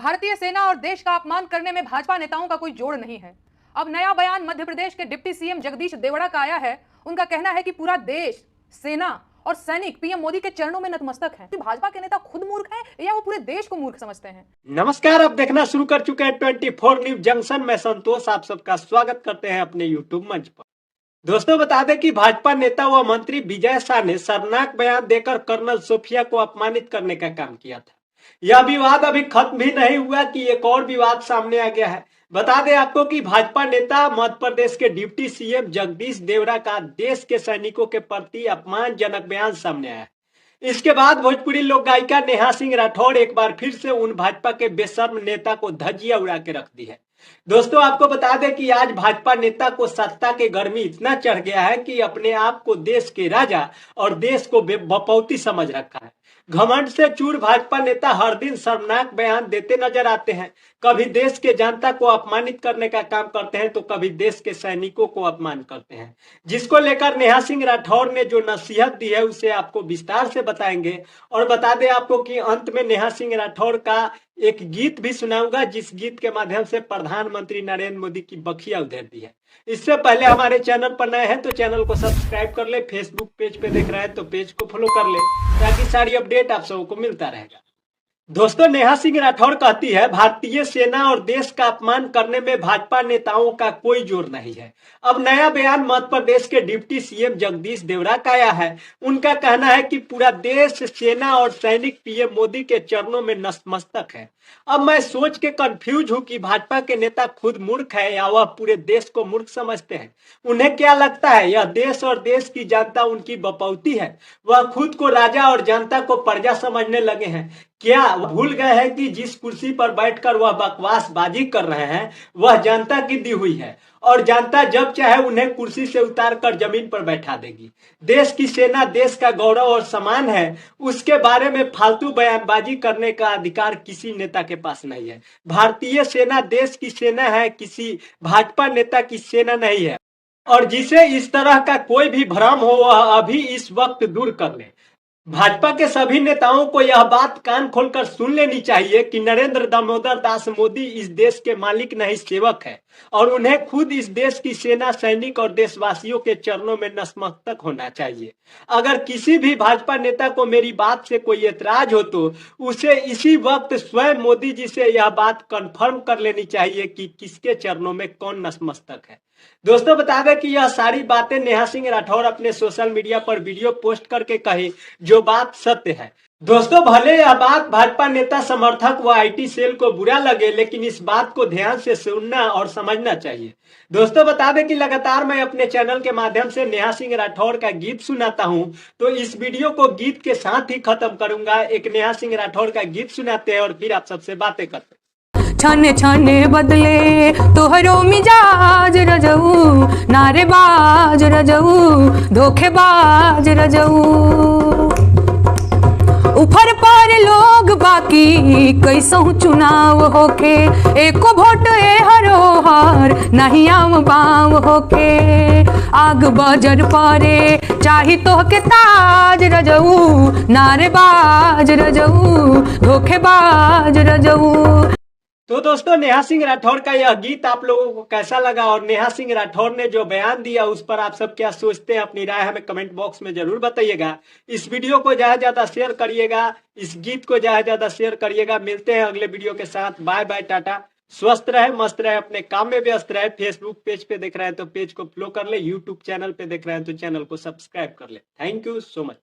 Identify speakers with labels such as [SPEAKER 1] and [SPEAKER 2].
[SPEAKER 1] भारतीय सेना और देश का अपमान करने में भाजपा नेताओं का कोई जोड़ नहीं है। अब नया बयान मध्य प्रदेश के डिप्टी सीएम जगदीश देवड़ा का आया है। उनका कहना है कि पूरा देश, सेना और सैनिक पीएम मोदी के चरणों में नतमस्तक हैं। भाजपा के नेता खुद मूर्ख हैं या वो पूरे देश को मूर्ख समझते हैं?
[SPEAKER 2] नमस्कार, आप देखना शुरू कर चुके हैं 24 न्यूज जंक्शन में। संतोष आप सबका स्वागत करते हैं अपने यूट्यूब मंच पर। दोस्तों, बता दें कि भाजपा नेता व मंत्री विजय शाह ने शर्मनाक बयान देकर कर्नल सोफिया को अपमानित करने का काम किया था। यह विवाद अभी खत्म भी नहीं हुआ कि एक और विवाद सामने आ गया है। बता दें आपको कि भाजपा नेता मध्य प्रदेश के डिप्टी सीएम जगदीश देवड़ा का देश के सैनिकों के प्रति अपमानजनक बयान सामने आया है। इसके बाद भोजपुरी लोक गायिका नेहा सिंह राठौड़ एक बार फिर से उन भाजपा के बेशर्म नेता को धज्जियां उड़ा के रख दी है। दोस्तों, आपको बता दें कि आज भाजपा नेता को सत्ता के गर्मी इतना चढ़ गया है कि अपने आप को देश के राजा और देश को बपौती समझ रखा है। घमंड से चूर भाजपा नेता हर दिन शर्मनाक बयान देते नजर आते हैं। कभी देश के जनता को अपमानित करने का काम करते हैं तो कभी देश के सैनिकों को अपमान करते हैं, जिसको लेकर नेहा सिंह राठौड़ ने जो नसीहत दी है उसे आपको विस्तार से बताएंगे। और बता दें आपको कि अंत में नेहा सिंह राठौड़ का एक गीत भी सुनाऊंगा, जिस गीत के माध्यम से प्रधानमंत्री नरेंद्र मोदी की बखिया उधेड़ दी है। इससे पहले हमारे चैनल पर नए हैं तो चैनल को सब्सक्राइब कर ले, फेसबुक पेज पे देख रहे हैं तो पेज को फॉलो कर ले, ताकि सारी अपडेट आप सबको मिलता रहेगा। दोस्तों, नेहा सिंह राठौड़ कहती है, भारतीय सेना और देश का अपमान करने में भाजपा नेताओं का कोई जोर नहीं है। अब नया बयान मध्य प्रदेश के डिप्टी सीएम जगदीश देवड़ा का आया है। उनका कहना है कि पूरा देश, सेना और सैनिक पीएम मोदी के चरणों में नतमस्तक है। अब मैं सोच के कंफ्यूज हूं कि भाजपा के नेता खुद मूर्ख है या वह पूरे देश को मूर्ख समझते हैं। उन्हें क्या लगता है यह देश और देश की जनता उनकी बपौती है? वह खुद को राजा और जनता को प्रजा समझने लगे हैं। क्या भूल गए हैं कि जिस कुर्सी पर बैठकर वह बकवासबाजी कर रहे हैं वह जनता की दी हुई है और जनता जब चाहे उन्हें कुर्सी से उतार कर जमीन पर बैठा देगी। देश की सेना देश का गौरव और सम्मान है, उसके बारे में फालतू बयानबाजी करने का अधिकार किसी नेता के पास नहीं है। भारतीय सेना देश की सेना है, किसी भाजपा नेता की सेना नहीं है। और जिसे इस तरह का कोई भी भ्रम हो वह अभी इस वक्त दूर कर ले। भाजपा के सभी नेताओं को यह बात कान खोलकर सुन लेनी चाहिए कि नरेंद्र दामोदर दास मोदी इस देश के मालिक नहीं सेवक है और उन्हें खुद इस देश की सेना, सैनिक और देशवासियों के चरणों में नतमस्तक होना चाहिए। अगर किसी भी भाजपा नेता को मेरी बात से कोई एतराज हो तो उसे इसी वक्त स्वयं मोदी जी से यह बात कंफर्म कर लेनी चाहिए कि किसके चरणों में कौन नतमस्तक है। दोस्तों, बता दें कि यह सारी बातें नेहा सिंह राठौड़ अपने सोशल मीडिया पर वीडियो पोस्ट करके कही, जो बात सत्य है। दोस्तों, भले यह बात भाजपा नेता, समर्थक व आईटी सेल को बुरा लगे, लेकिन इस बात को ध्यान से सुनना और समझना चाहिए। दोस्तों, बता दें कि लगातार मैं अपने चैनल के माध्यम से नेहा सिंह राठौड़ का गीत सुनाता हूं, तो इस वीडियो को गीत के साथ ही खत्म करूंगा। एक नेहा सिंह राठौड़ का गीत सुनाते हैं और फिर आप सबसे बातें करते हैं।
[SPEAKER 1] छाने छाने बदले तोहरो मिजाज रजऊ, नारेबाज रजऊ, धोखेबाज रजऊ। ऊपर पर लोग बाकी कैसहू चुनाव होके, एको वोट ए हरोहर नहीं आम बाम होके। आग बजर पारे चाही तोहके ताज रजऊ, नारेबाज रजऊ, धोखेबाज रजऊ।
[SPEAKER 2] तो दोस्तों, नेहा सिंह राठौड़ का यह गीत आप लोगों को कैसा लगा और नेहा सिंह राठौड़ ने जो बयान दिया उस पर आप सब क्या सोचते हैं? अपनी राय हमें कमेंट बॉक्स में जरूर बताइएगा। इस वीडियो को ज्यादा ज्यादा शेयर करिएगा, इस गीत को ज्यादा ज्यादा शेयर करिएगा। मिलते हैं अगले वीडियो के साथ। Bye bye, tata. स्वस्थ रहे, मस्त रहे, अपने काम में व्यस्त रहे। फेसबुक पेज पे देख रहे हैं तो पेज को फॉलो कर ले, यूट्यूब चैनल पे देख रहे हैं तो चैनल को सब्सक्राइब कर ले। Thank you so much.